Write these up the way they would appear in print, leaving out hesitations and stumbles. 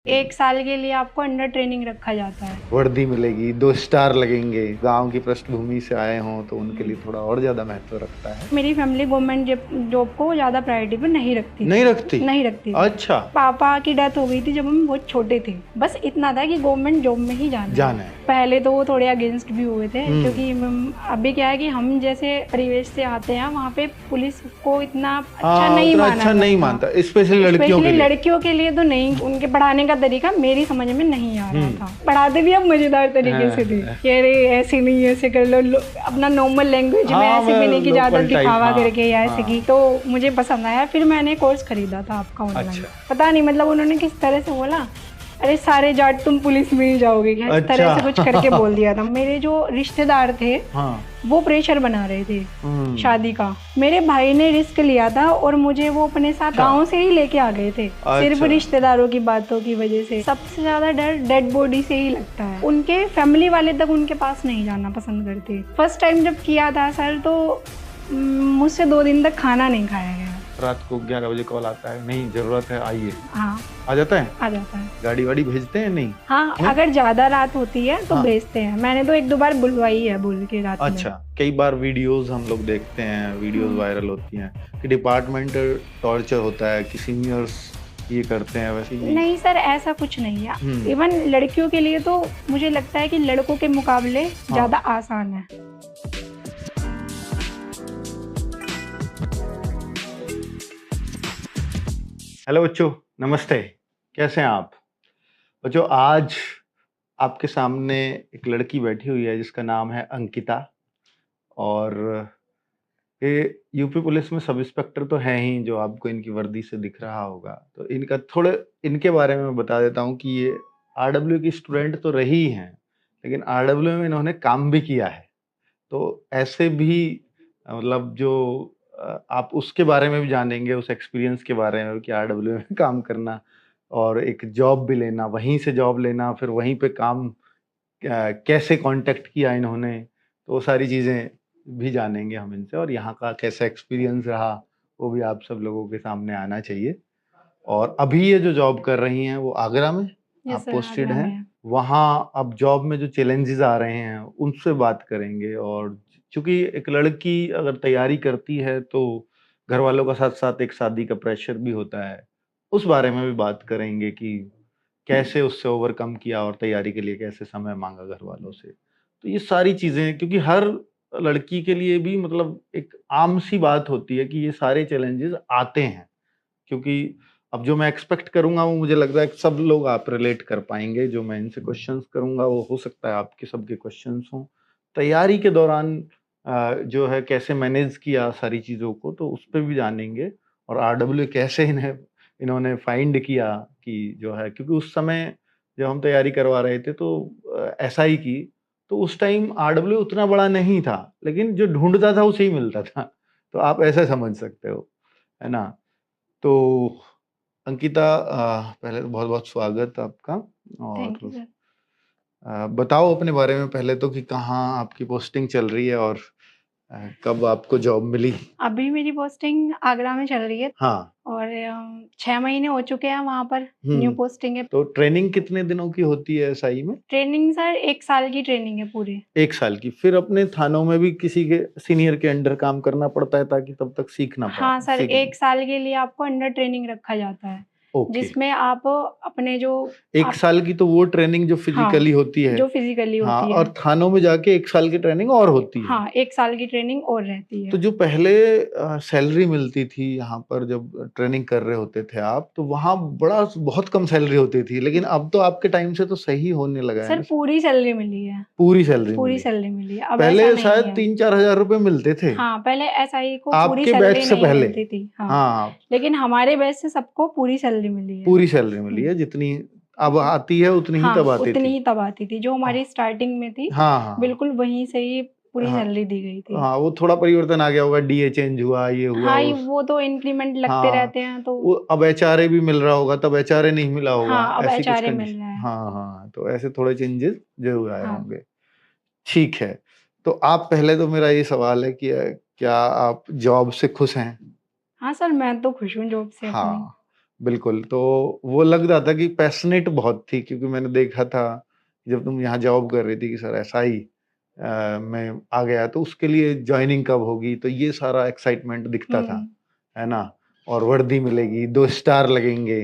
1 साल के लिए आपको अंडर ट्रेनिंग रखा जाता है। वर्दी मिलेगी, 2 स्टार लगेंगे। गांव की पृष्ठभूमि से आए हों तो उनके लिए थोड़ा और ज्यादा महत्व रखता है। मेरी फैमिली गवर्नमेंट जॉब को ज्यादा प्रायोरिटी पर नहीं रखती नहीं रखती? नहीं रखती। अच्छा। पापा की डेथ हो गई थी जब हम बहुत छोटे थे। बस इतना था कि गवर्नमेंट जॉब में ही जाना है। पहले तो वो थोड़े अगेंस्ट भी हुए थे, क्योंकि अभी क्या है कि हम जैसे परिवेश से आते हैं, वहाँ पे पुलिस को इतना अच्छा नहीं मानता, स्पेशली लड़कियों के लिए तो नहीं। उनके पढ़ाने का तरीका मेरी समझ में नहीं आ रहा था। पढ़ाते भी अब मजेदार तरीके से थे कि अरे ऐसे नहीं, ऐसे कर लो, अपना नॉर्मल लैंग्वेज में, ऐसे भी नहीं कि ज्यादा दिखावा करके या ऐसे की। तो मुझे पसंद आया, फिर मैंने कोर्स खरीदा था आपका ऑनलाइन। पता नहीं मतलब उन्होंने किस तरह से बोला, अरे सारे जाट तुम पुलिस में ही जाओगे क्या, इस तरह से कुछ करके बोल दिया था। मेरे जो रिश्तेदार थे वो प्रेशर बना रहे थे शादी का। मेरे भाई ने रिस्क लिया था और मुझे वो अपने साथ गांव से ही लेके आ गए थे। सिर्फ रिश्तेदारों की बातों की वजह से। सबसे ज्यादा डर डेड बॉडी से ही लगता है। उनके फैमिली वाले तक उनके पास नहीं जाना पसंद करते। फर्स्ट टाइम जब किया था सर, तो मुझसे 2 दिन तक खाना नहीं खाया गया। रात को 11 बजे कॉल आता है, नहीं जरूरत है आइए। हाँ, आ जाता है। गाड़ी वाड़ी भेजते हैं? नहीं। हाँ, अगर ज्यादा रात होती है तो भेजते हैं। मैंने तो 1-2 बार बुलवाई है बोल के रात में। अच्छा। कई बार वीडियोस हम लोग देखते हैं, वीडियोस वायरल होती हैं कि डिपार्टमेंटल टॉर्चर होता है, कि सीनियर्स ये करते हैं। वैसे नहीं सर, ऐसा कुछ नहीं है। इवन लड़कियों के लिए तो मुझे लगता है कि लड़कों के मुकाबले ज्यादा आसान है। हेलो बच्चों, नमस्ते। कैसे हैं आप बच्चों? आज आपके सामने एक लड़की बैठी हुई है जिसका नाम है अंकिता, और ये यूपी पुलिस में सब इंस्पेक्टर तो है ही, जो आपको इनकी वर्दी से दिख रहा होगा। तो इनका थोड़े इनके बारे में बता देता हूँ कि ये आरडब्ल्यू की स्टूडेंट तो रही हैं, लेकिन आरडब्ल्यू में इन्होंने काम भी किया है। तो ऐसे भी मतलब जो आप उसके बारे में भी जानेंगे, उस एक्सपीरियंस के बारे में कि आरडब्ल्यू में काम करना और एक जॉब भी लेना, वहीं से जॉब लेना, फिर वहीं पे काम कैसे कांटेक्ट किया इन्होंने, तो वो सारी चीज़ें भी जानेंगे हम इनसे। और यहाँ का कैसा एक्सपीरियंस रहा वो भी आप सब लोगों के सामने आना चाहिए। और अभी ये जो जॉब कर रही हैं वो आगरा में आप पोस्टेड हैं। वहाँ अब जॉब में जो चैलेंजेस आ रहे हैं उनसे बात करेंगे। और चूंकि एक लड़की अगर तैयारी करती है तो घर वालों का साथ साथ एक शादी का प्रेशर भी होता है, उस बारे में भी बात करेंगे कि कैसे उससे ओवरकम किया और तैयारी के लिए कैसे समय मांगा घर वालों से। तो ये सारी चीजें, क्योंकि हर लड़की के लिए भी मतलब एक आम सी बात होती है कि ये सारे चैलेंजेस आते हैं, क्योंकि अब जो मैं एक्सपेक्ट करूंगा वो मुझे लग रहा है कि सब लोग आप रिलेट कर पाएंगे। जो मैं इनसे क्वेश्चंस करूंगा वो हो सकता है आपके सबके क्वेश्चंस हों। तैयारी के दौरान जो है कैसे मैनेज किया सारी चीज़ों को, तो उस पर भी जानेंगे। और आरडब्ल्यू कैसे इन्होंने फाइंड किया कि जो है, क्योंकि उस समय जब हम तैयारी करवा रहे थे तो एसआई की, तो उस टाइम आरडब्ल्यू उतना बड़ा नहीं था, लेकिन जो ढूंढता था उसे ही मिलता था। तो आप ऐसे समझ सकते हो, है ना। तो अंकिता, पहले तो बहुत बहुत स्वागत आपका। और बताओ अपने बारे में पहले तो कि कहाँ आपकी पोस्टिंग चल रही है और कब आपको जॉब मिली? अभी मेरी पोस्टिंग आगरा में चल रही है। हाँ। और 6 महीने हो चुके हैं वहाँ पर। न्यू पोस्टिंग है। तो ट्रेनिंग कितने दिनों की होती है एसआई में? ट्रेनिंग सर 1 साल की ट्रेनिंग है पूरी। 1 साल की। फिर अपने थानों में भी किसी के सीनियर के अंडर काम करना पड़ता है ताकि तब तक सीखना पाए? हाँ सर, 1 साल के लिए आपको अंडर ट्रेनिंग रखा जाता है। जिसमें आप अपने जो 1 साल की तो वो ट्रेनिंग जो फिजिकली होती है, जो फिजिकली होती है, और थानों में जाके 1 साल की ट्रेनिंग और होती है। हाँ, 1 साल की ट्रेनिंग और रहती है। तो जो पहले सैलरी मिलती थी यहाँ पर जब ट्रेनिंग कर रहे होते थे आप, तो वहाँ बहुत कम सैलरी होती थी, लेकिन अब तो आपके टाइम से तो सही होने लगा है सर। पूरी सैलरी मिली है। पूरी सैलरी मिली है। पहले शायद 3-4 हजार रुपए मिलते थे। हाँ, पहले एसआई को पूरी आपके सैलरी बैच से नहीं पहले मिलती थी। हाँ, लेकिन हमारे बैच से सबको पूरी सैलरी मिली है। पूरी सैलरी मिली है, जितनी अब आती है उतनी ही तब आती उतनी थी। ही तब आती थी जो हमारी स्टार्टिंग में थी। हाँ, बिल्कुल वहीं से ही पूरी सैलरी दी गई थी। हाँ, वो थोड़ा परिवर्तन आ गया होगा, डीए चेंज हुआ, ये हुआ। हाँ, वो तो इंक्रीमेंट लगते रहते हैं। तो अब एचआरए भी मिल रहा होगा, तब एचआरए नहीं मिला होगा। हाँ, अब ऐसी कुछ एचआरए मिल रहा है। हाँ, तो ऐसे थोड़े चेंजेस जरूर आए होंगे। ठीक है। तो आप पहले तो मेरा ये सवाल है कि क्या आप जॉब से खुश हैं? हाँ सर, मैं तो खुश हूँ जॉब से अपनी। बिल्कुल। तो वो लग रहा था कि पैशनेट बहुत थी, क्योंकि मैंने देखा था जब तुम यहाँ जॉब कर रही थी कि सर एसआई में आ गया तो उसके लिए ज्वाइनिंग कब होगी, तो ये सारा एक्साइटमेंट दिखता था, है ना। और वर्दी मिलेगी, 2 स्टार लगेंगे,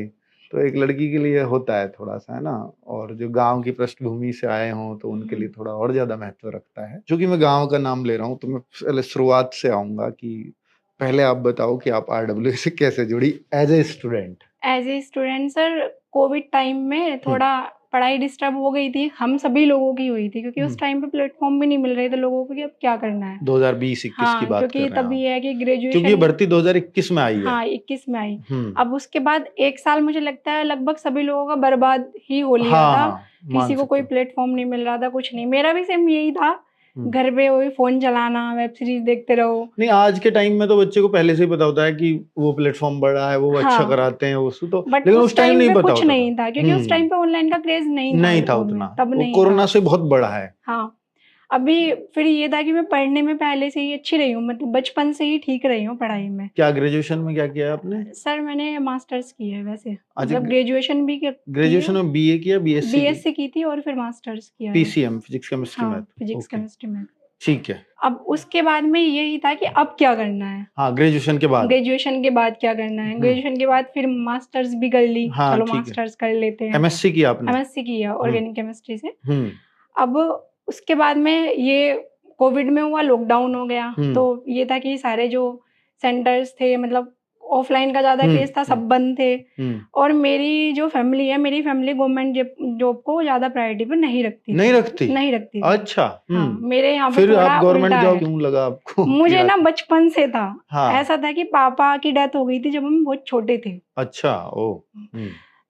तो एक लड़की के लिए होता है थोड़ा सा, है ना। और जो गांव की पृष्ठभूमि से आए हों तो उनके लिए थोड़ा और ज्यादा महत्व रखता है। क्योंकि मैं गांव का नाम ले रहा हूँ तो मैं पहले शुरुआत से आऊंगा कि पहले आप बताओ कि आप आरडब्ल्यू से कैसे जुड़ी as a student. As a student sir, covid time में थोड़ा पढ़ाई डिस्टर्ब हो गई थी, हम सभी लोगों की हुई थी, क्योंकि उस टाइम पे प्लेटफॉर्म भी नहीं मिल रहे थे लोगों को कि अब क्या करना है। 2020-21 की हाँ, बात कर क्योंकि रहे हैं तब आप, ये है कि क्योंकि ये ग्रेजुएशन भर्ती 2021 में आई है। हाँ 21 में आई। हम्म, अब उसके बाद 1 साल मुझे लगता है लगभग सभी लोगों का बर्बाद ही हो लिया हाँ था। हाँ, मान किसी को सकते कोई हो। प्लेटफॉर्म नहीं मिल रहा था, कुछ नहीं। मेरा भी सेम यही था, घर पे वही फोन चलाना, वेब सीरीज देखते रहो। नहीं, आज के टाइम में तो बच्चे को पहले से ही पता होता है कि वो प्लेटफॉर्म बड़ा है, वो अच्छा हाँ, कराते हैं उसको, तो बट लेकिन उस उस टाइम टाइम नहीं पे पता कुछ होता था। नहीं था, क्योंकि उस टाइम पे ऑनलाइन का क्रेज नहीं था नहीं था लोगों में, उतना, तब वो नहीं कोरोना था। से बहुत बड़ा है। हाँ, अभी फिर ये था कि मैं पढ़ने में पहले से ही अच्छी रही हूँ, मतलब बचपन से ही ठीक रही हूँ पढ़ाई में। क्या ग्रेजुएशन में क्या किया है आपने? सर मैंने मास्टर्स की है वैसे, अच्छा, मतलब ग्रेजुएशन भी की ग्रेजुएशन है, में बीए किया, बीएससी की? बीएससी की थी और फिर मास्टर्स किया है। पीसीएम, फिजिक्स केमिस्ट्री हाँ, मैथ। फिजिक्स ओके, केमिस्ट्री में। ठीक है। अब उसके बाद में यही था कि अब क्या करना है, हाँ, ग्रेजुएशन के बाद। ग्रेजुएशन के बाद क्या करना है। ग्रेजुएशन के बाद फिर मास्टर्स भी कर ली, हाँ, चलो ठीक है। मास्टर्स कर लेते हैं। एमएससी किया आपने? एमएससी किया ऑर्गेनिक केमिस्ट्री से। हम्म, अब उसके बाद में ये कोविड में हुआ, लॉकडाउन हो गया, तो ये था कि सारे जो सेंटर्स थे, मतलब ऑफलाइन का ज्यादा क्रेज था, सब बंद थे। और मेरी जो फैमिली है, मेरी फैमिली गवर्नमेंट जॉब को ज्यादा प्रायोरिटी पर नहीं रखती नहीं रखती? नहीं रखती थी। अच्छा। हाँ, मेरे यहाँ पे फिर थोड़ा आप गवर्नमेंट उल्टा जॉब है। क्यों लगा आपको? मुझे ना बचपन से था। हाँ। ऐसा था कि पापा की डेथ हो गई थी जब हम बहुत छोटे थे। अच्छा, ओ।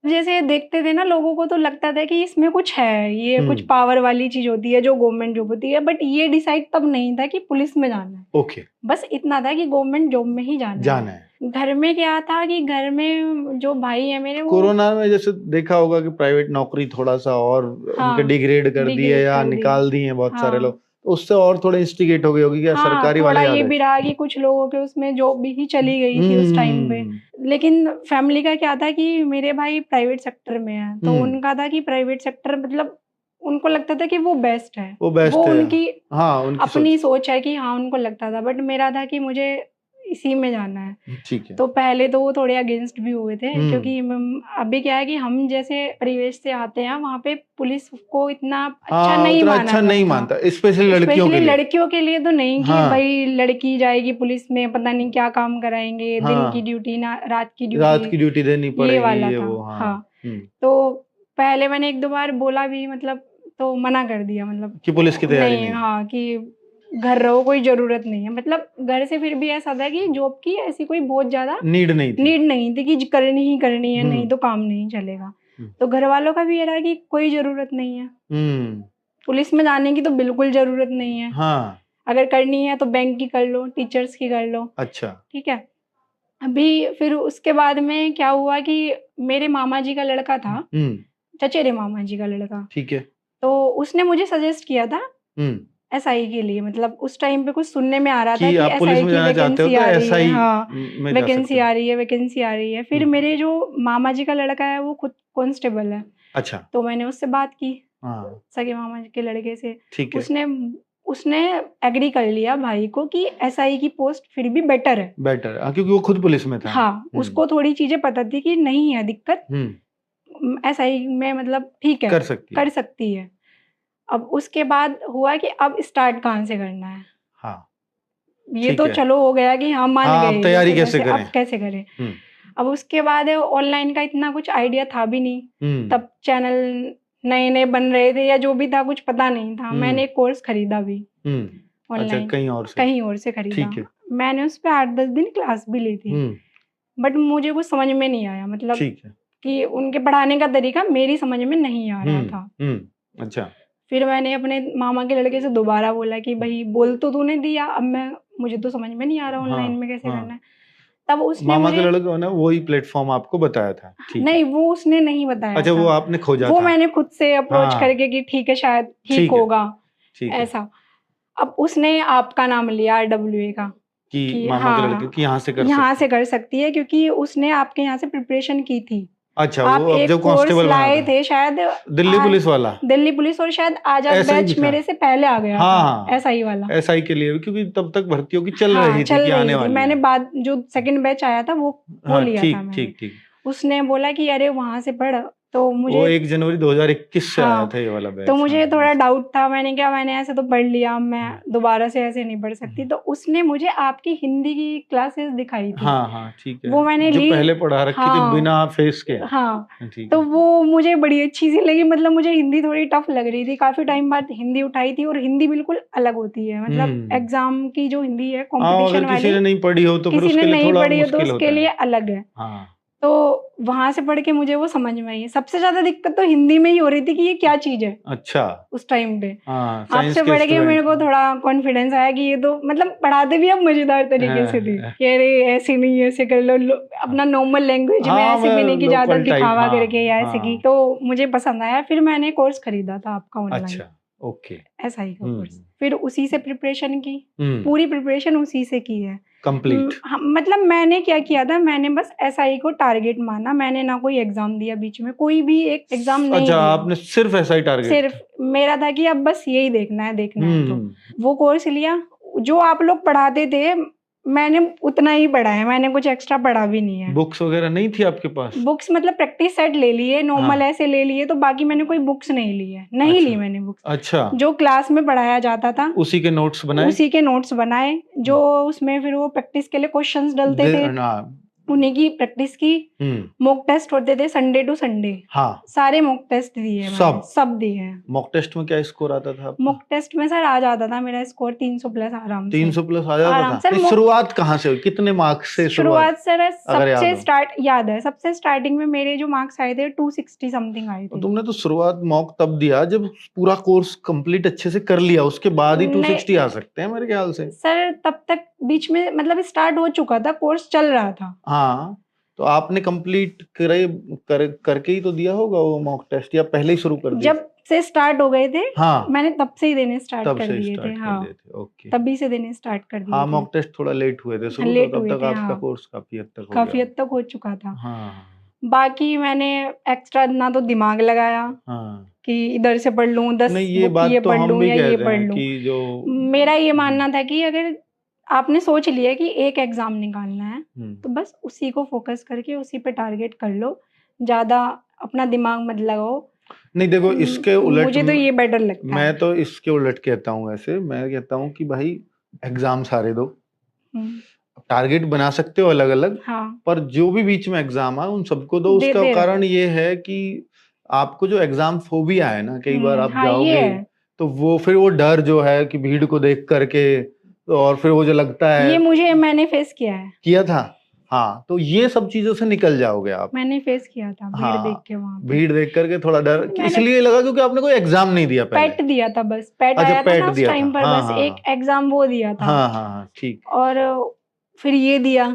जैसे देखते थे ना, लोगों को तो लगता था कि इसमें कुछ है, ये कुछ पावर वाली चीज होती है जो गवर्नमेंट जॉब होती है, बट ये डिसाइड तब नहीं था कि पुलिस में जाना है। ओके, बस इतना था कि गवर्नमेंट जॉब में ही जाना है। घर में क्या था कि घर में जो भाई है मेरे, वो कोरोना में जैसे देखा होगा कि प्राइवेट नौकरी थोड़ा सा और उनके डिग्रेड कर दिए या निकाल दिए बहुत सारे लोग, तो उससे और थोड़े इंस्टिगेट हो गई होगी क्या सरकारी वाले? थोड़ा ये भी रहा कि कुछ लोगों के उसमें जॉब भी ही चली गई थी उस टाइम पे। लेकिन फैमिली का क्या था कि मेरे भाई प्राइवेट सेक्टर में है, तो उनका था कि प्राइवेट सेक्टर मतलब उनको लगता था कि वो बेस्ट है, वो उनकी अपनी सोच है कि हाँ उनको लगता था। बट मेरा था कि मुझे इसी में जाना है। ठीक है। तो पहले तो वो थोड़े अगेंस्ट भी हुए थे, क्योंकि अभी क्या है कि हम जैसे परिवेश से आते हैं, वहाँ पे पुलिस को इतना अच्छा नहीं मानता, स्पेशली लड़कियों के लिए तो नहीं कि भाई लड़की जाएगी पुलिस में, पता नहीं क्या काम कराएंगे, दिन की ड्यूटी ना रात की ड्यूटी देनी पड़ेगी, ये वाला था। हाँ, तो पहले मैंने 1-2 बार बोला भी, मतलब तो मना कर दिया, मतलब कि पुलिस की तैयारी नहीं। हाँ, कि घर रहो, कोई जरूरत नहीं है। मतलब घर से फिर भी ऐसा था कि जॉब की ऐसी कोई बहुत ज्यादा नीड नहीं थी कि करनी ही करनी है, नहीं तो काम नहीं चलेगा। तो घर वालों का भी ये रहा कि कोई जरूरत नहीं है, पुलिस में जाने की तो बिल्कुल जरूरत नहीं है। अगर करनी है तो बैंक की कर लो, टीचर्स की कर लो। अच्छा, ठीक है। अभी फिर उसके बाद में क्या हुआ कि मेरे मामा जी का लड़का था, चचेरे मामा जी का लड़का, ठीक है, तो उसने मुझे सजेस्ट किया था एसआई के लिए। मतलब उस टाइम पे कुछ सुनने में आ रहा था कि एसआई की वैकेंसी आ रही है। हाँ, वैकेंसी आ रही है। फिर मेरे जो मामा जी का लड़का है वो खुद कांस्टेबल है। अच्छा, तो मैंने उससे बात की, सगे मामा जी के लड़के से। उसने एग्री कर लिया भाई को कि एसआई की पोस्ट फिर भी बेटर है, क्योंकि वो खुद पुलिस में था। हाँ, उसको थोड़ी चीजें पता थी कि नहीं है दिक्कत, एसआई में मतलब ठीक है, कर सकती है। अब उसके बाद हुआ कि अब स्टार्ट कहाँ से करना है। हाँ, ये तो चलो हो गया कि हम मान गए, तैयारी कैसे करें, अब कैसे करें। अब उसके बाद ऑनलाइन का इतना कुछ आइडिया था भी नहीं, तब चैनल नए नए बन रहे थे या जो भी था कुछ पता नहीं था। मैंने एक कोर्स खरीदा भी ऑनलाइन, कहीं और से खरीदा। मैंने उस पर 8-10 दिन क्लास भी ली थी, बट मुझे कुछ समझ में नहीं आया, मतलब कि उनके पढ़ाने का तरीका मेरी समझ में नहीं आ रहा था। अच्छा, फिर मैंने अपने मामा के लड़के से दोबारा बोला कि भाई बोल तो तूने दिया, अब मुझे तो समझ में नहीं आ रहा ऑनलाइन में कैसे करना है। तब उसने मामा के लड़के ने वही प्लेटफॉर्म आपको बताया था? नहीं, वो उसने नहीं बताया। अच्छा, वो आपने खोजा वो था? मैंने खुद से अप्रोच करके कि ठीक है शायद ठीक होगा, ऐसा। अब उसने आपका नाम लिया RWA का, कि मामा के लड़के कि यहाँ से कर यहाँ से कर सकती है, क्योंकि उसने आपके यहाँ से प्रिपरेशन की थी। अच्छा, आप वो अब एक जब कोर्स कांस्टेबल बना लाए था थे शायद, दिल्ली पुलिस वाला, दिल्ली पुलिस, और शायद आजाद ऐसा ही बैच भी था। मेरे से पहले आ गया हाँ, था, SI वाला, SI के लिए, क्योंकि तब तक भर्तियों की चल हाँ, रही थी चल कि आने रही थी। वाली मैंने है। बाद जो सेकंड बैच आया था वो हाँ, लिया ठीक था मैंने। ठीक ठीक। उसने बोला कि अरे वहां से पढ़, तो वो मुझे 1 जनवरी 2021 से आया हाँ, था ये वाला बैच। तो मुझे हाँ, थोड़ा डाउट था। मैंने ऐसे तो पढ़ लिया, मैं दोबारा से ऐसे नहीं पढ़ सकती। तो उसने मुझे आपकी हिंदी की क्लासेस दिखाई थी। हाँ हाँ, ठीक है, वो मैंने जो ली, पहले पढ़ा रखी थी बिना फेस के। हाँ, ठीक तो है। वो मुझे बड़ी अच्छी सी लगी। मतलब मुझे हिंदी थोड़ी टफ लग रही थी, काफी टाइम बाद हिंदी उठाई थी, और हिंदी बिल्कुल अलग होती है, मतलब एग्जाम की जो हिंदी है कंपटीशन अगर किसी वाली, ने नहीं पढ़ी हो तो फिर किसी ने उसके लिए नहीं थोड़ा पढ़ी हो तो मुश्किल उसके होता लिए है। अलग है। हाँ, तो वहां से पढ़ के मुझे वो समझ में आई। सबसे ज्यादा दिक्कत तो हिंदी में ही हो रही थी कि ये क्या चीज है। अच्छा, उस टाइम पे हाँ, साइंस आपसे के पढ़ के मेरे स्टूडेंट। को थोड़ा कॉन्फिडेंस आया कि ये तो मतलब पढ़ाते भी अब मजेदार तरीके से थे कि अरे ऐसे नहीं, ऐसे कर लो, अपना नॉर्मल लैंग्वेज में, हाँ, ऐसे भी नहीं कि ज्यादा लोकल टाइप। दिखावा हाँ करके या ऐसे की। तो मुझे पसंद आया, फिर मैंने कोर्स खरीदा था आपका ऑनलाइन। अच्छा, ओके, SI का कोर्स, फिर उसी से प्रिपरेशन की, हम्म, पूरी प्रिपरेशन उसी से की है कंप्लीट। मतलब मैंने क्या किया था, मैंने बस SI को टारगेट माना। मैंने ना कोई एग्जाम दिया बीच में, कोई भी एक एग्जाम नहीं अच्छा, दिया। आपने सिर्फ SI टारगेट? सिर्फ मेरा था कि अब बस यही देखना है तो वो कोर्स लिया। जो आप लोग पढ़ाते थे मैंने उतना ही पढ़ा है, मैंने कुछ एक्स्ट्रा पढ़ा भी नहीं है। बुक्स वगैरह नहीं थी आपके पास? बुक्स मतलब प्रैक्टिस सेट ले लिए, नॉर्मल ऐसे ले लिए, तो बाकी मैंने कोई बुक्स नहीं ली है, नहीं ली मैंने बुक्स। अच्छा, जो क्लास में पढ़ाया जाता था उसी के नोट्स बनाए? उसी के नोट्स बनाए, जो उसमें फिर वो प्रैक्टिस के लिए क्वेश्चंस डलते थे, उन्हीं की प्रैक्टिस की। मॉक टेस्ट होते थे संडे टू संडे। हाँ, सारे मॉक टेस्ट दिए, सब दिए हैं। मॉक टेस्ट में क्या स्कोर आता था आपका? मॉक टेस्ट में सर आ जाता था मेरा स्कोर 300 प्लस आराम से। 300 प्लस आ जाता आराम था? से। शुरुआत कहाँ से हुई, कितने मार्क्स से शुरुआत सर सबसे स्टार्ट याद है, सबसे स्टार्टिंग में मेरे जो मार्क्स आए थे 260 समथिंग आए थे। तुमने तो शुरुआत मॉक तब दिया जब पूरा कोर्स कंप्लीट अच्छे से कर लिया, उसके बाद ही 260 आ सकते हैं मेरे ख्याल से। सर तब तक बीच में मतलब स्टार्ट हो चुका था, कोर्स चल रहा था। हाँ, तो आपने कंप्लीट करके ही तो दिया होगा वो मॉक टेस्ट, या पहले ही शुरू कर दिया? जब से स्टार्ट हो गए थे, हाँ, मैंने तब से ही देने स्टार्ट कर दिए थे। हाँ, ओके, तभी से देने स्टार्ट कर दिए। हाँ, मॉक टेस्ट थोड़ा लेट हुए थे शुरू, तो तब तक आपका कोर्स काफी हद तक हो चुका था। हाँ, बाकी मैंने एक्स्ट्रा ना तो दिमाग लगाया कि इधर से पढ़ लूं, 10 बुक ये पढ़ लूं या ये पढ़ लूं। मेरा ये मानना था कि अगर आपने सोच लिया कि एक एग्जाम निकालना है तो बस उसी को फोकस करके उसी पे टारगेट कर लो, ज्यादा अपना दिमाग मत लगाओ। नहीं देखो, इसके उलट मुझे तो ये बेटर लगता है। मैं तो इसके उलट कहता हूँ, ऐसे मैं कहता हूँ कि भाई एग्जाम सारे दो, टारगेट बना सकते हो अलग अलग, पर जो भी बीच में एग्जाम है उन सबको दो। उसका कारण ये है कि आपको जो एग्जाम फोबिया है ना, कई बार आप जाओगे तो वो फिर वो डर जो है कि भीड़ को देख करके, और फिर वो जो लगता है, ये मैंने फेस किया था। हाँ, तो ये सब चीजों से निकल जाओगे आप। मैंने फेस किया था भीड़ देख के, वहाँ भीड़ देख करके थोड़ा डर इसलिए लगा क्योंकि आपने कोई एग्जाम नहीं दिया पहले। पैट दिया था बस, पैट आया था ना उस टाइम पर, बस एक एग्जाम वो दिया था। हाँ, ठीक। और फिर ये दिया,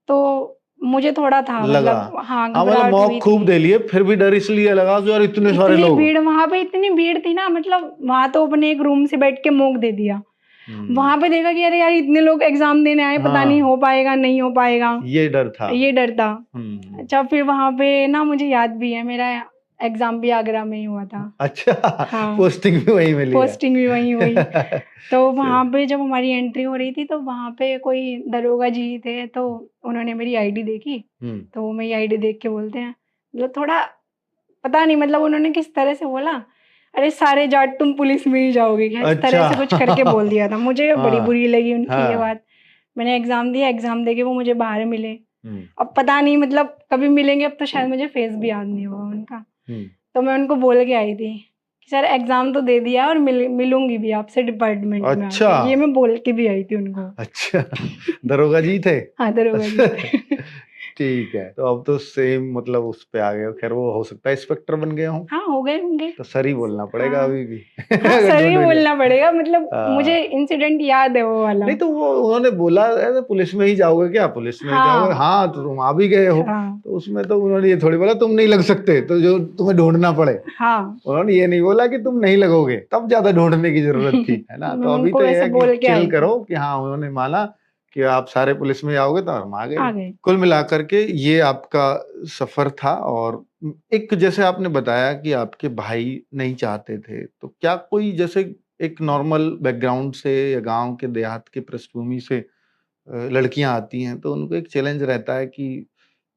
तो मुझे थोड़ा था लगा, मतलब हाँ, मतलब मॉक खूब दे लिए, फिर भी डर इसलिए लगा कि यार इतने सारे लोग, भीड़ वहां पे इतनी भीड़ थी ना, मतलब वहां तो अपने एक रूम से बैठ के मॉक दे दिया। वहां पे देखा कि अरे यार इतने लोग एग्जाम देने आए, पता नहीं हो पाएगा नहीं हो पाएगा, ये डर था। अच्छा, फिर वहां पे ना मुझे याद भी है मेरा एग्जाम भी आगरा में ही हुआ था। अच्छा, पोस्टिंग भी वहीं मिली? पोस्टिंग भी वहीं हुई। तो वहां पे जब हमारी एंट्री हो रही थी तो वहां पे कोई दरोगा जी थे, तो उन्होंने मेरी आईडी देखी, तो वो मेरी आईडी देख के बोलते हैं, मतलब थोड़ा पता नहीं मतलब उन्होंने किस तरह से बोला, अरे सारे जाट तुम पुलिस में ही जाओगे क्या, इस तरह से कुछ करके बोल दिया था। मुझे बड़ी बुरी लगी उनकी ये बात। मैंने एग्जाम दिया, एग्जाम देके वो मुझे बाहर मिले। अब पता नहीं मतलब कभी मिलेंगे, अब तो शायद मुझे फेस भी याद नहीं होगा उनका। तो मैं उनको बोल के आई थी कि सर एग्जाम तो दे दिया और मिलूंगी भी आपसे डिपार्टमेंट में। अच्छा, ये मैं बोल के भी आई थी उनको। अच्छा, दरोगा जी थे? हाँ, दरोगा जी थे। ठीक है, तो अब तो सेम मतलब उस पे आ गए। खैर वो हो सकता है इंस्पेक्टर बन गए हों। हाँ, हो गए होंगे। तो सर ही बोलना पड़ेगा अभी भी। हाँ, सर ही बोलना पड़ेगा, मतलब मुझे इंसिडेंट याद है वो वाला। नहीं तो वो उन्होंने बोला पुलिस में ही जाओगे क्या, पुलिस में जाओगे? हाँ, तो तुम आ भी गए हो। तो उसमें तो उन्होंने ये थोड़ी बोला तुम नहीं लग सकते, तो जो तुम्हें ढूंढना पड़े। उन्होंने ये नहीं बोला कि तुम नहीं लगोगे, तब ज्यादा ढूंढने की जरूरत थी, है ना? तो अभी तो ये है कि चिल करो कि हाँ, उन्होंने माना कि आप सारे पुलिस में जाओगे तो हम आ आ गए। गए। कुल मिलाकर के ये आपका सफर था। और एक जैसे आपने बताया कि आपके भाई नहीं चाहते थे, तो क्या कोई जैसे एक नॉर्मल बैकग्राउंड से या गांव के देहात के पृष्ठभूमि से लड़कियां आती हैं तो उनको एक चैलेंज रहता है कि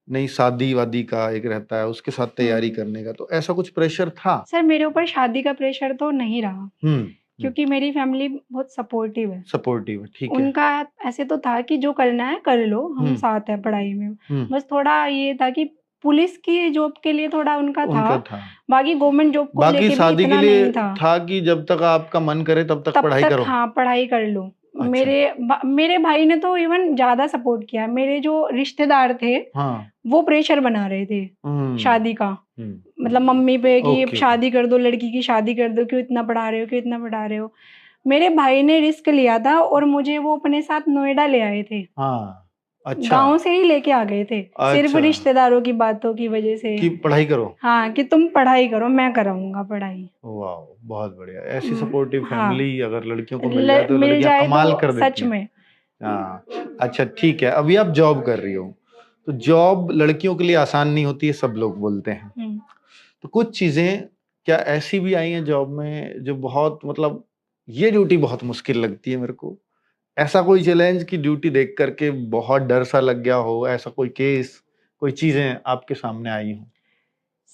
नहीं, शादी वादी का एक रहता है, उसके साथ तैयारी करने का, तो ऐसा कुछ प्रेशर था? सर मेरे ऊपर शादी का प्रेशर तो नहीं रहा, हम्म। क्योंकि मेरी फैमिली बहुत सपोर्टिव है। सपोर्टिव है, ठीक है। उनका ऐसे तो था कि जो करना है कर लो, हम साथ हैं पढ़ाई में। बस थोड़ा ये था कि पुलिस की जॉब के लिए थोड़ा उनका उनका था, था। बाकी गवर्नमेंट जॉब को बाकी लेके भी शादी के इतना लिए नहीं था। था कि जब तक आपका मन करे तब तक तब पढ़ाई तक करो। हाँ पढ़ाई कर लो। अच्छा। मेरे भाई ने तो इवन ज्यादा सपोर्ट किया। मेरे जो रिश्तेदार थे हाँ। वो प्रेशर बना रहे थे शादी का, हम्म। मतलब मम्मी पे कि ओके। शादी कर दो, लड़की की शादी कर दो, क्यों इतना पढ़ा रहे हो, क्यों इतना पढ़ा रहे हो। मेरे भाई ने रिस्क लिया था और मुझे वो अपने साथ नोएडा ले आए थे। हाँ। अच्छा। गांव से ही लेके आ गए थे, सिर्फ अच्छा। रिश्तेदारों की बातों की वजह से कि पढ़ाई करो। हाँ कि तुम पढ़ाई करो, मैं कराऊंगा पढ़ाई। वाह, बहुत बढ़िया। ऐसी सपोर्टिव हाँ फैमिली अगर लड़कियों को मिल जाए तो मिल लड़कियां जाए कमाल कर तो देती सच हैं। में। हाँ। अच्छा, ठीक है। अभी आप जॉब कर रही हो, तो जॉब लड़कियों के लिए आसान नहीं होती है, सब लोग बोलते हैं। तो कुछ चीजें क्या ऐसी भी आई हैं जॉब में जो बहुत, मतलब ये ड्यूटी बहुत मुश्किल लगती है मेरे को, ऐसा कोई चैलेंज की ड्यूटी देख करके बहुत डर सा लग गया हो, ऐसा कोई केस, कोई चीजें आपके सामने आई हो?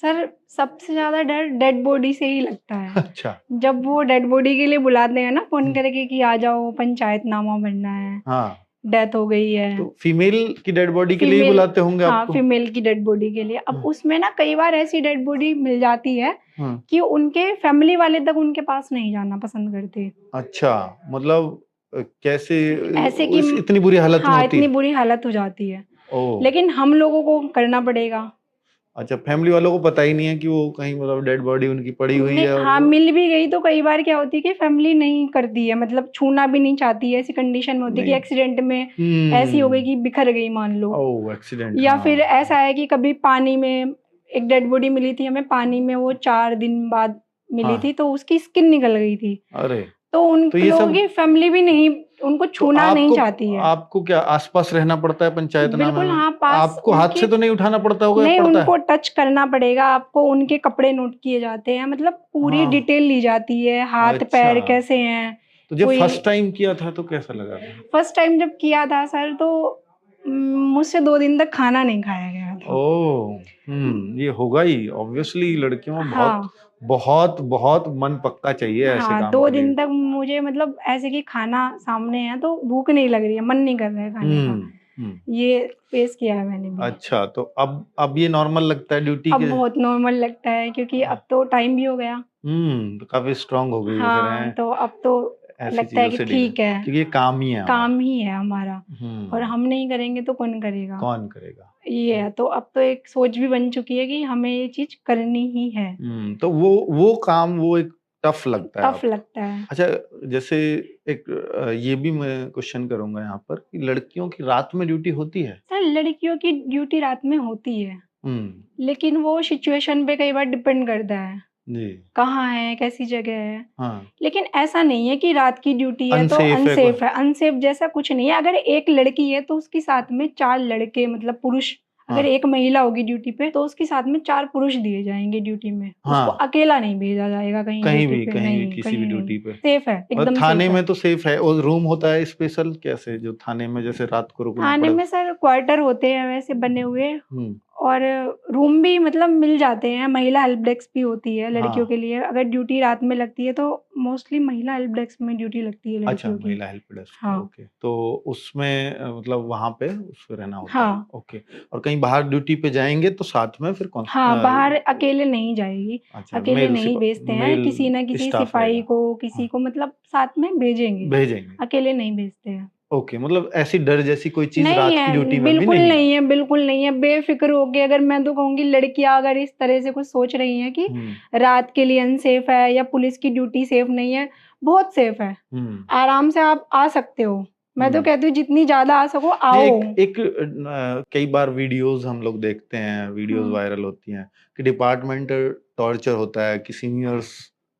सर सबसे ज्यादा डर डेड बॉडी से ही लगता है। अच्छा। जब वो डेड बॉडी के लिए बुलाते हैं ना फोन करके कि आ जाओ पंचायतनामा भरना है, हाँ। डेथ हो गई है। तो फीमेल की डेड बॉडी के लिए ही फीमेल, बुलाते होंगे हाँ आपको? फीमेल की डेड बॉडी के लिए। अब उसमें ना कई बार ऐसी डेड बॉडी मिल जाती है कि उनके फैमिली वाले तक उनके पास नहीं जाना पसंद करते। अच्छा, मतलब कैसे ऐसे कि इतनी बुरी हालत में हाँ होती इतनी है? बुरी हालत हो जाती है, ओह। लेकिन हम लोगों को करना पड़ेगा। अच्छा, फैमिली वालों को पता ही नहीं है कि वो कहीं, मतलब डेड बॉडी उनकी पड़ी हुई है और हाँ मिल भी गई तो कई बार क्या होती है कि फैमिली नहीं करती है, मतलब छूना भी नहीं चाहती है। ऐसी कंडीशन में होती है कि एक्सीडेंट में ऐसी हो गई कि बिखर गई मान लो। ओह, एक्सीडेंट। या फिर ऐसा है कि कभी पानी में एक डेड बॉडी मिली थी हमें, पानी में वो 4 दिन बाद मिली थी, तो उसकी स्किन निकल गई थी। अरे, तो उन तो ये लोगों सब की फैमिली भी नहीं, उनको तो छूना नहीं चाहती है। आपको क्या आसपास रहना पड़ता है पंचायतनामे बिल्कुल में? हाँ, पास आपको हाथ से तो नहीं उठाना पड़ता होगा या नहीं, पड़ता है? उनको टच करना पड़ेगा आपको, उनके कपड़े नोट किए जाते हैं, मतलब पूरी डिटेल ली जाती है, हाथ पैर कैसे हैं। तो जब फर्स्ट टाइम किया था तो कैसा लगा था? फर्स्ट टाइम जब किया था सर तो मुझसे 2 दिन तक खाना नहीं खाया गया था। ओह, ये होगा ही ऑब्वियसली। लड़कियों में बहुत हाँ बहुत बहुत मन पक्का चाहिए ऐसे हाँ काम 2 के लिए। दिन तक मुझे, मतलब ऐसे कि खाना सामने है तो भूख नहीं लग रही है, मन नहीं कर रहा है खाने का। ये फेस किया है मैंने भी। अच्छा, तो अब ये नॉर्मल लगता है ड्यूटी अब के? बहुत नॉर्मल लगता है, क्योंकि अब तो टाइम भी हो गया। तो काफी स्ट्रांग हो गई हो फिर हाँ हैं तो अब तो ऐसी लगता है चीजों कि से डील, ठीक है, क्योंकि ये काम ही है हमारा। काम ही है हमारा, और हम्म। हम नहीं करेंगे तो कौन करेगा। कौन करेगा? ये है, तो अब तो एक सोच भी बन चुकी है कि हमें ये चीज करनी ही है। तो वो काम, वो एक टफ लगता है टफ आपको? लगता है। अच्छा, जैसे एक ये भी मैं क्वेश्चन करूंगा यहाँ पर कि लड़कियों की रात में ड्यूटी होती है? सर लड़कियों की ड्यूटी रात में होती है, हम्म। लेकिन वो सिचुएशन पे कई बार डिपेंड करता है, जी। कहाँ है, कैसी जगह है। हाँ। लेकिन ऐसा नहीं है कि रात की ड्यूटी है तो अनसेफ है अनसेफ है। अनसेफ जैसा कुछ नहीं है। अगर एक लड़की है तो उसके साथ में 4 लड़के, मतलब पुरुष। अगर एक महिला होगी ड्यूटी पे तो उसके साथ में 4 पुरुष दिए जाएंगे ड्यूटी में। उसको अकेला नहीं भेजा जाएगा कहीं ड्यूटी पे, नहीं किसी कहीं भी नहीं। ड्यूटी पे सेफ है, और एकदम थाने सेफ में है। तो सेफ है, और रूम होता है स्पेशल कैसे, जो थाने में जैसे रात को रुकना थाने पड़े? में सर क्वार्टर होते हैं वैसे बने हुए, हम्म। और रूम भी मतलब मिल जाते हैं। महिला हेल्प डेस्क भी होती है लड़कियों हाँ। के लिए। अगर ड्यूटी रात में लगती है तो मोस्टली महिला हेल्प डेस्क में ड्यूटी लगती है अच्छा, लड़कियों की। महिला हेल्प डेस्क। हाँ ओके, तो उसमें मतलब वहां पे उसको रहना होता है। हाँ ओके। और कहीं बाहर ड्यूटी पे जाएंगे तो साथ में फिर कौन? हाँ, बाहर अकेले नहीं जाएगी। अच्छा, अकेले नहीं भेजते हैं, मेल किसी ना किसी स्टाफ सिपाही रहेगा। को, किसी को मतलब साथ में भेजेंगे, भेजेंगे। अकेले नहीं भेजते हैं। ओके, मतलब ऐसी डर जैसी कोई चीज नहीं रात है, की ड्यूटी में भी बिल्कुल नहीं है? नहीं है, बिल्कुल नहीं है। बेफिक्र होके, अगर मैं तो कहूंगी लड़कियां अगर इस तरह से कुछ सोच रही हैं कि रात के लिए अनसेफ है या पुलिस की ड्यूटी सेफ नहीं है, बहुत सेफ है। आराम से आप आ सकते हो। मैं तो कहती हूँ जितनी ज्यादा आ सको आओ। कई बार वीडियोस हम लोग देखते हैं, वीडियोस वायरल होती हैं कि डिपार्टमेंटल टॉर्चर होता है, कि सीनियर्स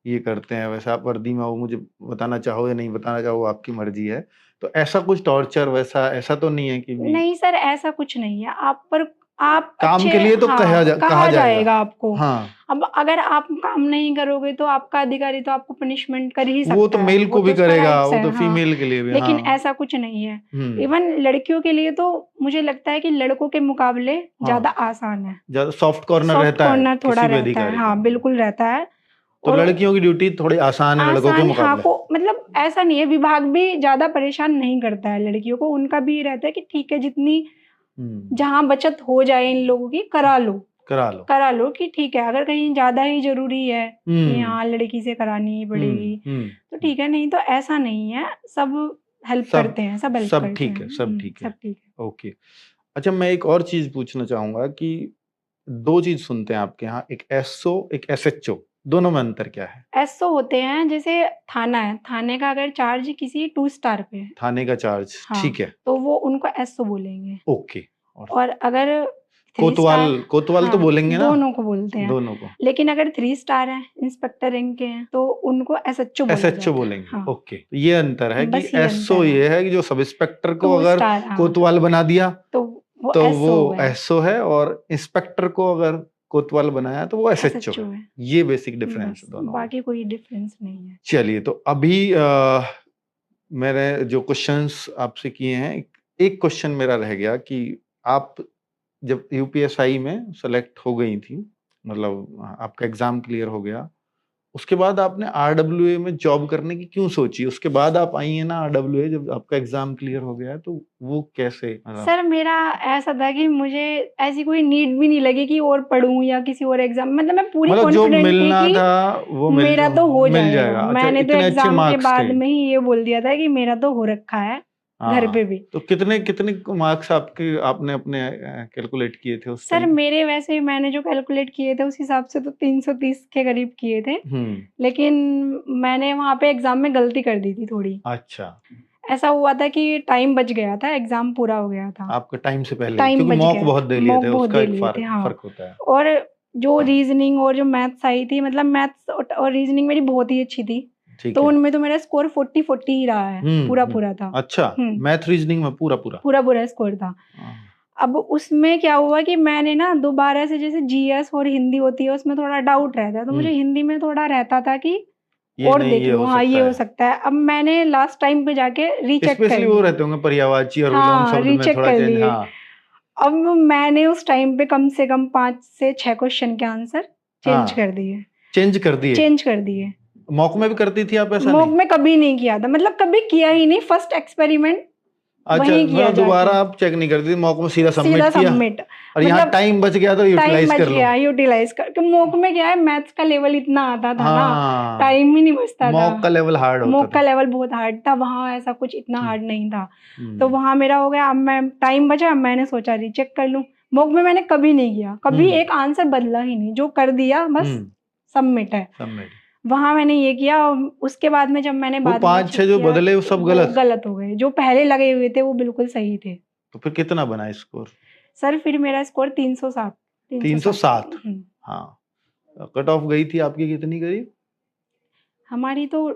ये करते हैं। वैसे आप वर्दी में हो, मुझे बताना चाहो या नहीं बताना चाहो आपकी मर्जी है, तो ऐसा कुछ टॉर्चर वैसा ऐसा तो नहीं है कि नहीं सर, ऐसा कुछ नहीं है। आप काम अच्छे, के लिए तो हाँ, कहा जाएगा जाएगा आपको। हाँ, अब अगर आप काम नहीं करोगे तो आपका अधिकारी तो आपको पनिशमेंट कर ही सकता है। वो तो मेल को भी उसका करेगा, rights वो है, तो हाँ। फीमेल के लिए भी। लेकिन हाँ। ऐसा कुछ नहीं है। हम्म। इवन लड़कियों के लिए तो मुझे लगता है कि लड़कों के मुकाबले ज्यादा आसान है। ज्यादा सॉफ्ट कॉर्नर सॉफ्ट रहता है कॉर्नर थोड़ा किसी भी रहता है, अधिकारी हाँ का। बिल्कुल रहता है। तो और लड़कियों की ड्यूटी थोड़ी आसान है लड़कों के हाँ मुकाबले। मतलब ऐसा नहीं है, विभाग भी ज्यादा परेशान नहीं करता है लड़कियों को। उनका भी रहता है कि ठीक है, जितनी जहाँ बचत हो जाए इन लोगों की करा लो कि ठीक है। अगर कहीं ज्यादा ही जरूरी है कि हाँ लड़की से करानी ही पड़ेगी तो ठीक है, नहीं तो ऐसा नहीं है। सब हेल्प करते हैं, सब हेल्प करते ठीक हैं। है, सब ठीक है। सब ठीक है। ओके। अच्छा, मैं एक और चीज पूछना चाहूंगा कि दो चीज सुनते हैं आपके यहाँ, एक एसओ एक एसएचओ, दोनों में अंतर क्या है? एसओ होते हैं, जैसे थाना है, थाने का अगर चार्ज किसी 2 स्टार पे है, थाने का चार्ज, हाँ, ठीक है, तो वो उनको एसओ बोलेंगे। ओके। और अगर 3 कोतवाल स्टार, तो बोलेंगे ना? दोनों को बोलते हैं। दोनों को। लेकिन अगर 3 स्टार है, इंस्पेक्टर रैंक के हैं, तो उनको एसएचओ बोलेंगे। हाँ। ओके, तो ये अंतर है कि बस ये एसओ अंतर है। ये है कि जो सब इंस्पेक्टर को 2 अगर स्टार, हाँ, कोतवाल बना दिया तो वो तो एसओ वो है। एसओ है, और इंस्पेक्टर को अगर कोतवाल बनाया तो वो एसएचओ एसएचओ है। है। ये बेसिक डिफरेंस बस, है दोनों में। बाकी कोई डिफरेंस नहीं है। चलिए, तो अभी मैंने जो क्वेश्चंस आपसे किए हैं, एक क्वेश्चन मेरा रह गया कि आप जब यूपीएसआई में सेलेक्ट हो गई थी, मतलब आपका एग्जाम क्लियर हो गया, उसके बाद आपने आरडब्ल्यूए में जॉब करने की क्यों सोची? उसके बाद आप आई है ना आरडब्ल्यूए, जब आपका एग्जाम क्लियर हो गया है, तो वो कैसे? सर मेरा ऐसा था कि मुझे ऐसी कोई नीड भी नहीं लगी कि और पढूं या किसी और एग्जाम, मतलब मैं पूरी जो कॉन्फिडेंट थी मिलना कि था वो मेरा तो हो मिल जाएगा। अच्छा, मैंने तो इतने अच्छे एग्जाम के मार्क्स बाद थे। में ही ये बोल दिया था कि मेरा तो हो रखा है घर पे भी। तो कितने कितने मार्क्स आपने अपने कैलकुलेट किए थे उस सर टाइम? मेरे वैसे मैंने जो कैलकुलेट किए थे उस हिसाब से तो 330 के करीब किए थे। लेकिन मैंने वहाँ पे एग्जाम में गलती कर दी थी थोड़ी। अच्छा। ऐसा हुआ था कि टाइम बच गया था, एग्जाम पूरा हो गया था आपका टाइम से पहले, टाइम क्योंकि बच मॉक गया बहुत था, दे लिए मॉक थे, बहुत उसका दे एक लिए थे, हाँ। फर्क होता है। और जो रीजनिंग और जो मैथ्स आई थी, मतलब मैथ्स और रीजनिंग मेरी बहुत ही अच्छी थी, तो उनमें तो मेरा स्कोर 40 ही रहा है, पूरा था। अच्छा, मैथ रीजनिंग में पूरा स्कोर था। अब उसमें क्या हुआ कि मैंने ना दोबारा से, जैसे जीएस और हिंदी होती है उसमें थोड़ा डाउट रहता है, तो मुझे हिंदी में थोड़ा रहता था कि और देख लो, हाँ ये हो सकता है। अब मैंने लास्ट टाइम पे जाके रीचेक कर वो रहते होंगे पर्यायवाची और विलोम शब्द में थोड़ा चेंज। हाँ। अब मैंने उस टाइम पे कम से कम 5 से 6 क्वेश्चन के आंसर चेंज कर दिए। मॉक में भी करती थी आप ऐसा? मॉक में कभी नहीं किया था, मतलब कभी किया ही नहीं, फर्स्ट एक्सपेरिमेंट अच्छा, मतलब दोबारा आप चेक नहीं करती थी, मॉक में सीधा सबमिट किया, और यहाँ टाइम बच गया तो यूटिलाइज कर। मॉक में क्या है, मैथ्स का लेवल इतना आता था ना, टाइम ही नहीं बचता था। मॉक का लेवल हार्ड होता था। मॉक का लेवल बहुत हार्ड था, वहाँ ऐसा कुछ इतना हार्ड नहीं था। तो वहाँ मेरा हो गया। अब मैं टाइम बचा, मैंने सोचा रीचेक कर लूं। मॉक में मैंने कभी नहीं किया, कभी एक आंसर बदला ही नहीं, जो कर दिया बस सबमिट है। वहां मैंने ये किया। उसके बाद में जब मैंने बाद में 5-6 जो बदले वो सब गलत हो गए, जो पहले लगे हुए थे वो बिल्कुल सही थे। तो फिर कितना बना स्कोर? सर फिर मेरा स्कोर 307। 307। हाँ। कट ऑफ गई थी आपकी कितनी करीब? हमारी तो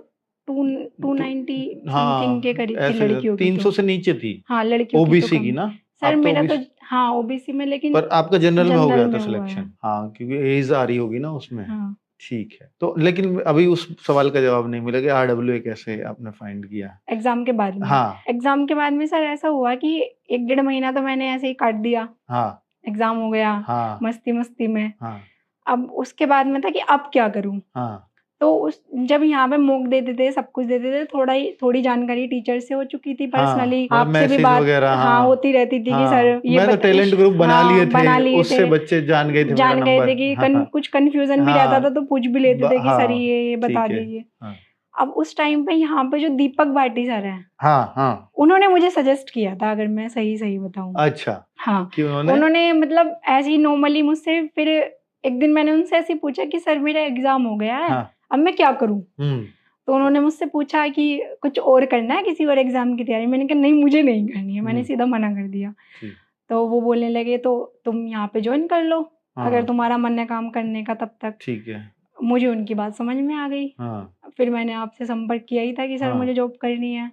290 समथिंग के करीब थी लड़कियों की। 300 से नीचे थी। हाँ, लड़कियों ओबीसी की ना? सर मेरा तो हाँ ओबीसी में, लेकिन पर आपका जनरल में हो गया था सिलेक्शन। हाँ, क्योंकि एज आ रही होगी ना उसमें। हाँ। ठीक है। तो लेकिन अभी उस सवाल का जवाब नहीं मिला कि आरडब्ल्यूए कैसे आपने फाइंड किया एग्जाम के बाद में? हाँ। एग्जाम के बाद में सर ऐसा हुआ कि 1-1.5 महीना तो मैंने ऐसे ही काट दिया। हाँ। एग्जाम हो गया। हाँ। मस्ती में। हाँ। अब उसके बाद में था कि अब क्या करूं। हाँ। तो जब यहाँ पे मॉक देते थे, सब कुछ देते थे, थोड़ी जानकारी टीचर से हो चुकी थी पर्सनली। हाँ, आपसे भी बात हाँ होती रहती थी कि सर ये तो टैलेंट ग्रुप बना लिए थे, उससे बच्चे जान गए थे कि कुछ कंफ्यूजन भी रहता था तो पूछ भी लेते थे कि सर ये बता दीजिए। अब उस टाइम पे यहाँ पे जो दीपक भाटी सर हैं, उन्होंने मुझे सजेस्ट किया था, अगर मैं सही बताऊं। अच्छा। हाँ, उन्होंने मतलब ऐसे ही नॉर्मली मुझसे, फिर एक दिन मैंने उनसे ऐसे पूछा कि सर मेरा एग्जाम हो गया है, अब मैं क्या करूं। तो उन्होंने मुझसे पूछा कि कुछ और करना है, किसी और एग्जाम की तैयारी। मैंने कहा नहीं, मुझे नहीं करनी है, मैंने सीधा मना कर दिया। तो वो बोलने लगे तो तुम यहाँ पे ज्वाइन कर लो, अगर तुम्हारा मन है काम करने का तब तक। ठीक है। मुझे उनकी बात समझ में आ गई। फिर मैंने आपसे संपर्क किया ही था कि सर मुझे जॉब करनी है।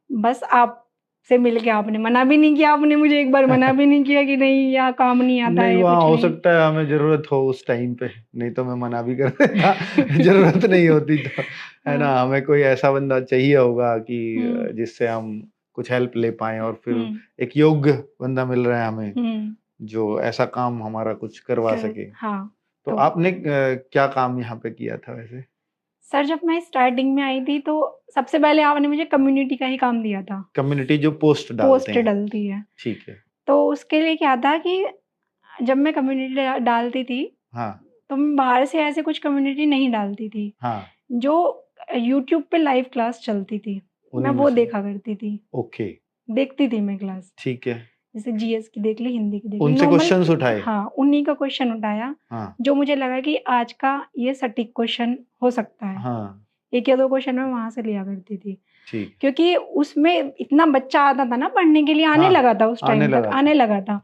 बस आपसे मिल के आपने मना भी नहीं किया, आपने मुझे एक बार मना भी नहीं किया कि नहीं यहाँ काम नहीं आता है नहीं, या वहाँ कुछ हो नहीं। सकता है हमें जरूरत हो उस टाइम पे, नहीं तो मैं मना भी कर देता। जरूरत नहीं होती तो, है ना, हाँ। हमें कोई ऐसा बंदा चाहिए होगा कि हम्म जिससे हम कुछ हेल्प ले पाएं, और फिर हम्म एक योग्य बंदा मिल रहा है हमें हम्म जो ऐसा काम हमारा कुछ करवा सके। हाँ। तो तो आपने क्या काम यहाँ पे किया था वैसे? सर जब मैं स्टार्टिंग में आई थी तो सबसे पहले आपने मुझे कम्युनिटी का ही काम दिया था। कम्युनिटी जो पोस्ट डालते पोस्ट हैं, डलती है, ठीक है। तो उसके लिए क्या था कि जब मैं कम्युनिटी डालती थी हाँ तो मैं बाहर से ऐसे कुछ कम्युनिटी नहीं डालती थी। हाँ, जो यूट्यूब पे लाइव क्लास चलती थी, मैं उन्हीं में वो से, देखा करती थी। ओके, देखती थी मैं क्लास, ठीक है। जैसे जीएस की देख ली, हिंदी की देख ली, उनसे नॉर्मल। क्वेश्चंस उठाए? हाँ, उन्हीं का क्वेश्चन उठाया, हाँ जो मुझे लगा कि आज का ये सटीक क्वेश्चन हो सकता है। हाँ, 1 या 2 क्वेश्चन मैं वहाँ से लिया करती थी। ठीक, क्योंकि उसमें इतना बच्चा आता था ना पढ़ने के लिए, आने हाँ, लगा था उस आने टाइम तक, लगा था। आने लगा था।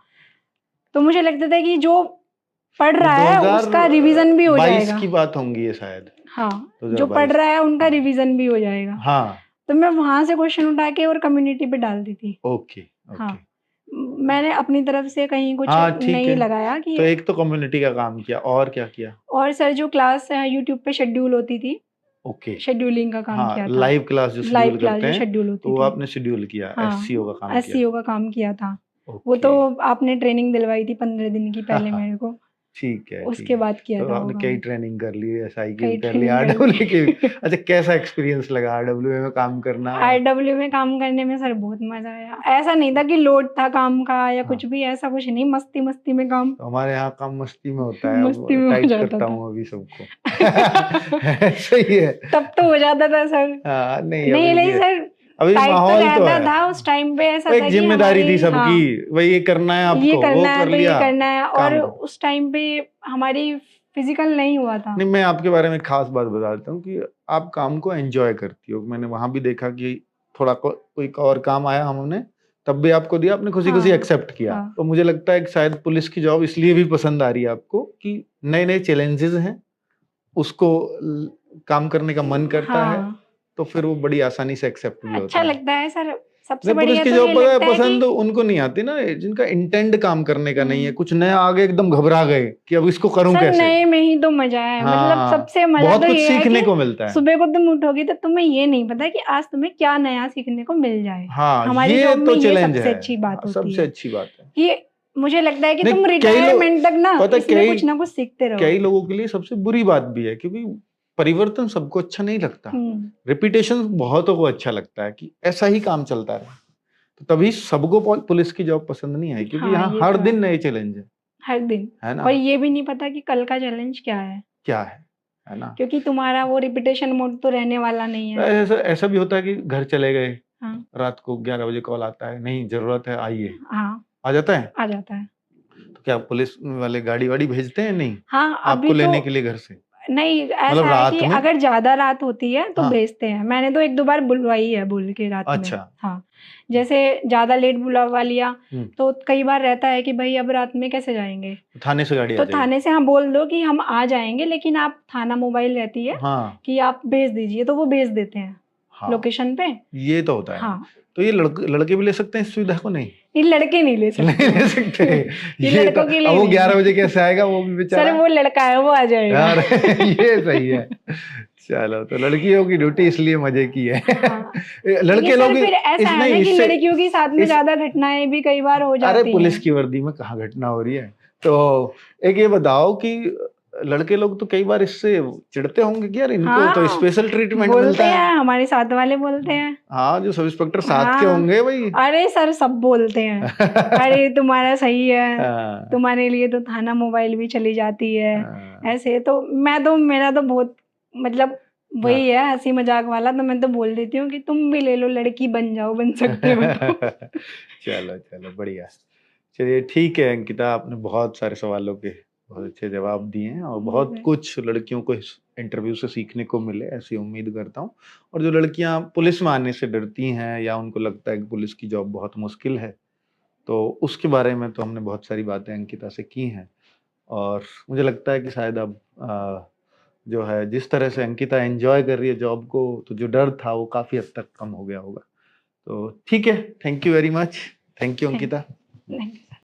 तो मुझे लगता था कि जो पढ़ ये रहा है उसका रिवीजन भी हो 2022 जाएगा। की बात होंगी ये शायद, हाँ, जो पढ़ 2022। रहा है उनका रिवीजन भी हो जाएगा। हाँ, तो मैं वहाँ से क्वेश्चन उठा के और कम्युनिटी पे डालती थी। ओके, हाँ, ओके। मैंने अपनी तरफ से कहीं कुछ हाँ, ठीक नहीं है। लगाया कि। तो एक तो कम्युनिटी का काम किया, और क्या किया? और सर जो क्लास यूट्यूब पे शेड्यूल होती थी, ओके, शेड्यूलिंग का काम हाँ, किया था। लाइव क्लास जो लाइव शेड्यूल क्लास करते जो हैं, शेड्यूल तो होती वो थी। आपने शेड्यूल किया, एससीओ का हाँ, काम किया। एससीओ का काम किया था। वो ओके, तो आपने ट्रेनिंग दिलवाई थी 15 दिन की पहले मेरे को, ठीक है, ठीक उसके है। बाद किया तो था वो आपने कई काम। ट्रेनिंग कर ली, एसआई की भी कई कर ली, ट्रेनिंग कर आरडब्ल्यू की भी। ली। अच्छा, कैसा एक्सपीरियंस लगा आरडब्ल्यू में काम करना? आरडब्ल्यू में काम करने में सर बहुत मजा आया। ऐसा नहीं था कि लोड था काम का या हाँ, कुछ भी, ऐसा कुछ नहीं, मस्ती मस्ती में काम। तो हमारे यहाँ काम मस्ती में होता है, मस्ती अब में हो टाइट जाता करता था। हूँ अभी सबको। सही है। तब तो हो जाता था सर। हाँ, नहीं नहीं अभी भी नहीं है। सर, अभी टाइट तो माहौल तो रहता है, था उस टाइम पे। ऐसा वो था एक कि जिम्मेदारी थी हमारी, सबकी, हाँ, भाई ये करना है ये आपको, वो करना है कर तो ये लिया, करना है। और काम करो। उस टाइम पे हमारी फिजिकल नहीं हुआ था। नहीं, मैं आपके बारे में खास बात बता देता हूँ कि आप काम को एंजॉय करती हो। मैंने वहां भी देखा कि थोड़ा कोई और काम आया हमने, तब भी आपको दिया, आपने खुशी खुशी हाँ एक्सेप्ट किया। हाँ तो मुझे लगता है कि शायद पुलिस की जॉब इसलिए भी पसंद आ रही है आपको कि नए नए चैलेंजेस हैं, उसको काम करने का मन करता है, हाँ, तो फिर वो बड़ी आसानी से एक्सेप्ट भी अच्छा होता है। लगता है सर। सबसे नहीं, पुलिस बढ़िया की तो जॉब ये पता है लगता है कि पसंद उनको नहीं आती ना, जिनका इंटेंट काम करने का नहीं है, कुछ नया आगे एकदम घबरा गए कि अब इसको करूं सर कैसे। नए में ही तो मजा है। मतलब हाँ, सबसे मजा बहुत तो कुछ ये है सीखने कि को मिलता है। सुबह को तुम उठोगी तो तुम्हें ये नहीं पता कि आज तुम्हें क्या नया सीखने को मिल जाए। हाँ, हमारी ये जॉब में तो ये चैलेंज सबसे है। अच्छी बात हाँ, होती सबसे है अच्छी बात है। कि मुझे लगता है कि नहीं, तुम कई लोग, रिटायरमेंट तक ना पता है, इसमें कुछ ना कुछ सीखते रहो। कई लोगों के लिए सबसे बुरी बात भी है, क्योंकि परिवर्तन सबको अच्छा नहीं लगता। रिपीटेशन बहुतों को अच्छा लगता है कि ऐसा ही काम चलता रहे, तो तभी सबको पुलिस की जॉब पसंद नहीं आई, क्योंकि हाँ, यहाँ ये हर तो दिन है, नए चैलेंज हर दिन। है ना, और ये भी नहीं पता कि कल का चैलेंज क्या क्या है ना। क्योंकि तुम्हारा वो रिपीटेशन मोड तो रहने वाला नहीं है। ऐसा ऐसा भी होता है कि घर चले गए, हाँ रात को 11 बजे कॉल आता है, नहीं जरूरत है आइए, हाँ, आ जाता है। आ जाता है। तो क्या पुलिस वाले गाड़ी वाड़ी भेजते हैं? नहीं, हाँ, आपको अभी तो लेने के लिए घर से, नहीं, मतलब ऐसा है रात कि में? अगर ज़्यादा रात होती है तो हाँ, भेजते हैं। मैंने तो 1-2 बार बुलवाई है बोल के रात में। अच्छा, हाँ, जैसे ज़्यादा लेट बुलवा लिया हम्म, तो कई बार रहता है कि भई अब रात में कैसे जाएँगे? थाने से गाड़ी आ तो जाएगी। थाने से हाँ बोल दो कि हम आ जाएँगे, लेकिन आप थाना मोबाइल रहती है हाँ कि आप भेज दीजिए, तो वो भेज देते हैं हाँ, लोकेशन पे। ये तो होता है। हाँ, तो ये लड़के भी ले सकते हैं इस सुविधा को? नहीं, ये लड़के नहीं ले सकते नहीं ले हैं। सकते। ये ये तो लड़कों के अब लिए वो नहीं 11 है। बजे कैसे आएगा वो भी सर बेचारा? वो लड़का है, वो आ जाएगा। यार ये सही है। चलो, तो लड़कियों की ड्यूटी इसलिए मजे की है। हाँ, क्योंकि लड़के सर लोग फिर ऐसा इस है नहीं ना कि इससे लड़कियों के साथ में इस ज़्यादा घटनाएँ भी कई बार हो अरे जाती पुलिस हैं। की वर्दी में कहाँ घटना हो रही है। तो एक ये बताओ कि लड़के लोग तो कई बार इससे चिढ़ते होंगे कि यार इनको तो हाँ, स्पेशल ट्रीटमेंट बोलते मिलता है। हैं, हमारे साथ वाले बोलते हैं। हाँ, जो सब इंस्पेक्टर साथ के हाँ, होंगे भाई। अरे सर सब बोलते हैं, अरे तुम्हारा सही है, हाँ, तुम्हारे लिए तो थाना मोबाइल भी चली जाती है। हाँ, ऐसे तो मेरा तो बहुत, मतलब हाँ। वही है हँसी मजाक वाला। तो मैं तो बोल देती हूँ कि तुम भी ले लो, लड़की बन जाओ, बन सकते हो तो। चलो चलो, बढ़िया। चलिए ठीक है अंकिता, आपने बहुत सारे सवालों के बहुत अच्छे जवाब दिए हैं, और जी बहुत सर। कुछ लड़कियों को इस इंटरव्यू से सीखने को मिले, ऐसी उम्मीद करता हूँ। और जो लड़कियां पुलिस में आने से डरती हैं या उनको लगता है कि पुलिस की जॉब बहुत मुश्किल है, तो उसके बारे में तो हमने बहुत सारी बातें अंकिता से की हैं। और मुझे लगता है कि शायद अब जो है जिस तरह से अंकिता एंजॉय कर रही है जॉब को, तो जो डर था वो काफ़ी हद तक कम हो गया होगा। तो ठीक है, thank you very much, thank you Ankita. नहीं